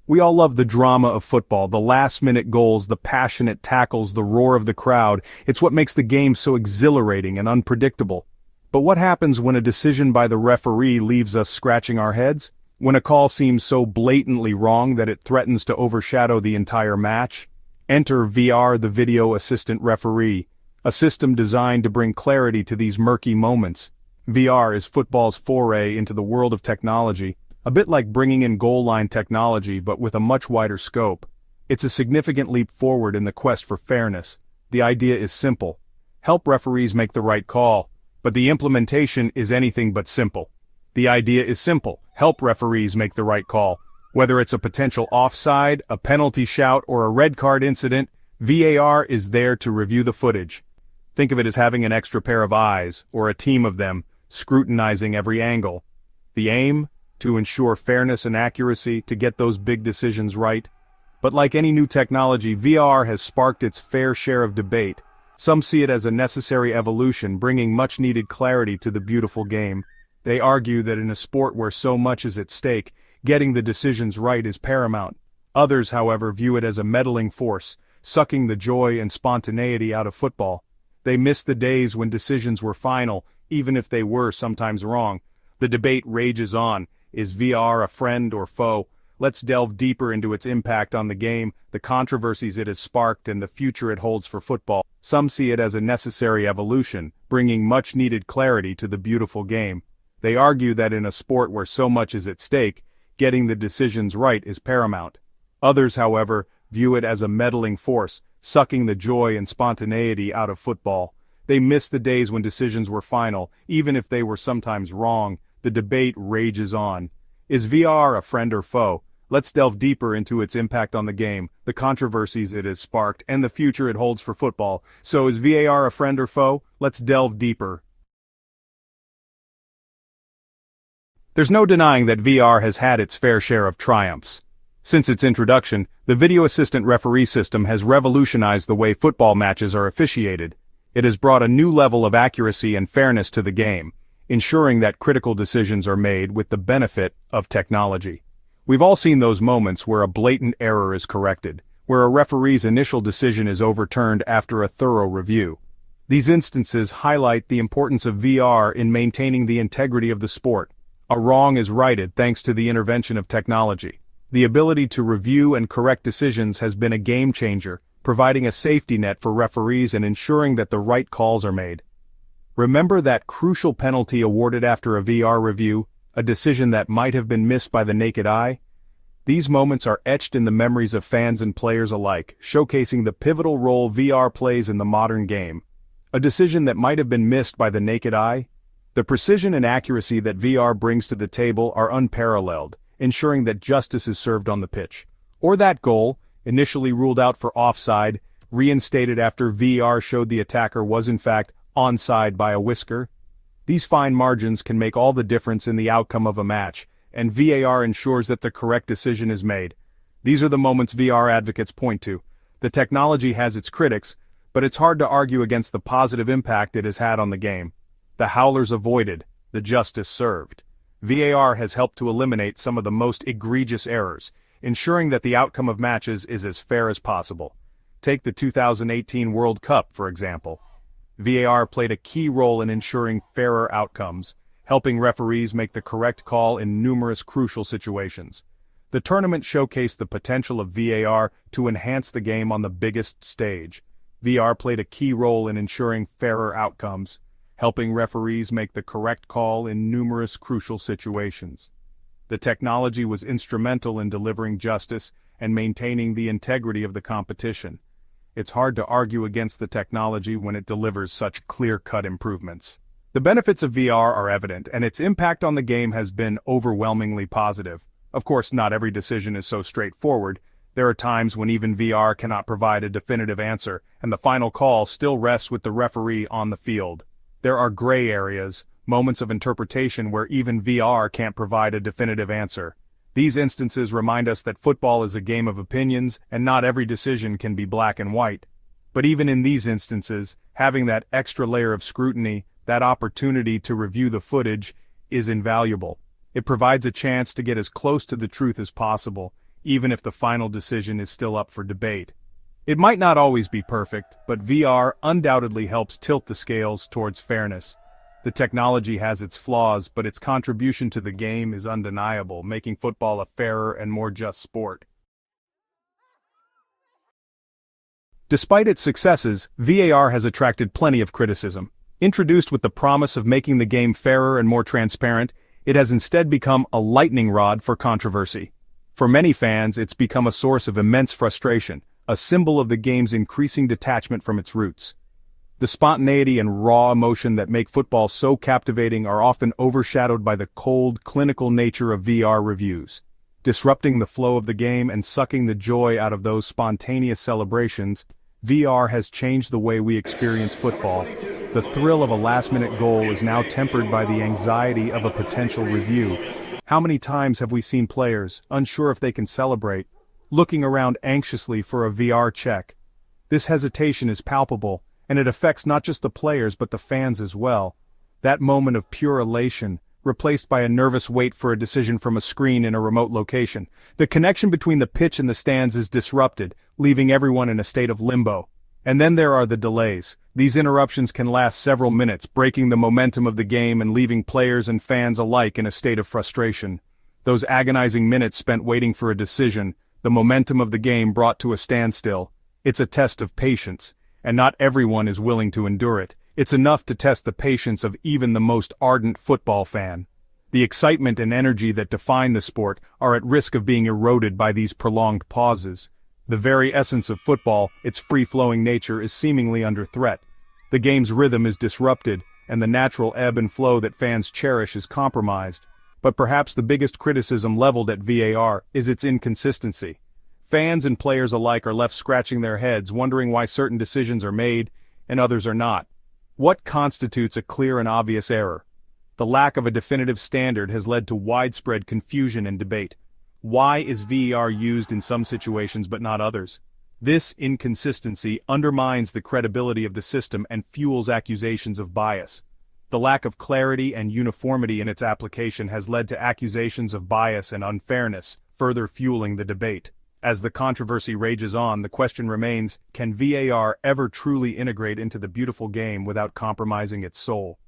We all love the drama of football, the last-minute goals, the passionate tackles, the roar of the crowd. It's what makes the game so exhilarating and unpredictable. But what happens when a decision by the referee leaves us scratching our heads? When a call seems so blatantly wrong that it threatens to overshadow the entire match? Enter VR, the Video Assistant Referee, a system designed to bring clarity to these murky moments. VR is football's foray into the world of technology, a bit like bringing in goal line technology but with a much wider scope. It's a significant leap forward in the quest for fairness. The idea is simple. Help referees make the right call, but the implementation is anything but simple. The idea is simple. Help referees make the right call. Whether it's a potential offside, a penalty shout, or a red card incident, VAR is there to review the footage. Think of it as having an extra pair of eyes, or a team of them, scrutinizing every angle. The aim? To ensure fairness and accuracy, to get those big decisions right. But like any new technology, VR has sparked its fair share of debate. Some see it as a necessary evolution, bringing much-needed clarity to the beautiful game. They argue that in a sport where so much is at stake, getting the decisions right is paramount. Others, however, view it as a meddling force, sucking the joy and spontaneity out of football. They miss the days when decisions were final, even if they were sometimes wrong. The debate rages on. Is VR a friend or foe? Let's delve deeper into its impact on the game, the controversies it has sparked, and the future it holds for football. Some see it as a necessary evolution, bringing much-needed clarity to the beautiful game. They argue that in a sport where so much is at stake, getting the decisions right is paramount. Others, however, view it as a meddling force, sucking the joy and spontaneity out of football. They miss the days when decisions were final, even if they were sometimes wrong. The debate rages on. Is VR a friend or foe? Let's delve deeper into its impact on the game, the controversies it has sparked, and the future it holds for football. So is VAR a friend or foe? Let's delve deeper. There's no denying that VR has had its fair share of triumphs. Since its introduction, the Video Assistant Referee system has revolutionized the way football matches are officiated. It has brought a new level of accuracy and fairness to the game, ensuring that critical decisions are made with the benefit of technology. We've all seen those moments where a blatant error is corrected, where a referee's initial decision is overturned after a thorough review. These instances highlight the importance of VR in maintaining the integrity of the sport. A wrong is righted thanks to the intervention of technology. The ability to review and correct decisions has been a game changer, providing a safety net for referees and ensuring that the right calls are made. Remember that crucial penalty awarded after a VR review, a decision that might have been missed by the naked eye? These moments are etched in the memories of fans and players alike, showcasing the pivotal role VR plays in the modern game. A decision that might have been missed by the naked eye? The precision and accuracy that VR brings to the table are unparalleled, ensuring that justice is served on the pitch. Or that goal, initially ruled out for offside, reinstated after VR showed the attacker was in fact onside by a whisker. These fine margins can make all the difference in the outcome of a match, and VAR ensures that the correct decision is made. These are the moments VR advocates point to. The technology has its critics, but it's hard to argue against the positive impact it has had on the game. The howlers avoided, the justice served. VAR has helped to eliminate some of the most egregious errors, ensuring that the outcome of matches is as fair as possible. Take the 2018 World Cup, for example. VAR played a key role in ensuring fairer outcomes, helping referees make the correct call in numerous crucial situations. The tournament showcased the potential of VAR to enhance the game on the biggest stage. VR played a key role in ensuring fairer outcomes, helping referees make the correct call in numerous crucial situations. The technology was instrumental in delivering justice and maintaining the integrity of the competition. It's hard to argue against the technology when it delivers such clear-cut improvements. The benefits of VR are evident, and its impact on the game has been overwhelmingly positive. Of course, not every decision is so straightforward. There are times when even VR cannot provide a definitive answer, and the final call still rests with the referee on the field. There are gray areas, moments of interpretation where even VR can't provide a definitive answer. These instances remind us that football is a game of opinions, and not every decision can be black and white. But even in these instances, having that extra layer of scrutiny, that opportunity to review the footage, is invaluable. It provides a chance to get as close to the truth as possible, even if the final decision is still up for debate. It might not always be perfect, but VR undoubtedly helps tilt the scales towards fairness. The technology has its flaws, but its contribution to the game is undeniable, making football a fairer and more just sport. Despite its successes, VAR has attracted plenty of criticism. Introduced with the promise of making the game fairer and more transparent, it has instead become a lightning rod for controversy. For many fans, it's become a source of immense frustration, a symbol of the game's increasing detachment from its roots. The spontaneity and raw emotion that make football so captivating are often overshadowed by the cold, clinical nature of VR reviews. Disrupting the flow of the game and sucking the joy out of those spontaneous celebrations, VR has changed the way we experience football. The thrill of a last-minute goal is now tempered by the anxiety of a potential review. How many times have we seen players, unsure if they can celebrate, looking around anxiously for a VR check? This hesitation is palpable, and it affects not just the players but the fans as well. That moment of pure elation, replaced by a nervous wait for a decision from a screen in a remote location. The connection between the pitch and the stands is disrupted, leaving everyone in a state of limbo. And then there are the delays. These interruptions can last several minutes, breaking the momentum of the game and leaving players and fans alike in a state of frustration. Those agonizing minutes spent waiting for a decision, the momentum of the game brought to a standstill. It's a test of patience, and not everyone is willing to endure it. It's enough to test the patience of even the most ardent football fan. The excitement and energy that define the sport are at risk of being eroded by these prolonged pauses. The very essence of football, its free-flowing nature, is seemingly under threat. The game's rhythm is disrupted, and the natural ebb and flow that fans cherish is compromised. But perhaps the biggest criticism leveled at VAR is its inconsistency. Fans and players alike are left scratching their heads, wondering why certain decisions are made and others are not. What constitutes a clear and obvious error? The lack of a definitive standard has led to widespread confusion and debate. Why is VAR used in some situations but not others? This inconsistency undermines the credibility of the system and fuels accusations of bias. The lack of clarity and uniformity in its application has led to accusations of bias and unfairness, further fueling the debate. As the controversy rages on, the question remains, can VAR ever truly integrate into the beautiful game without compromising its soul?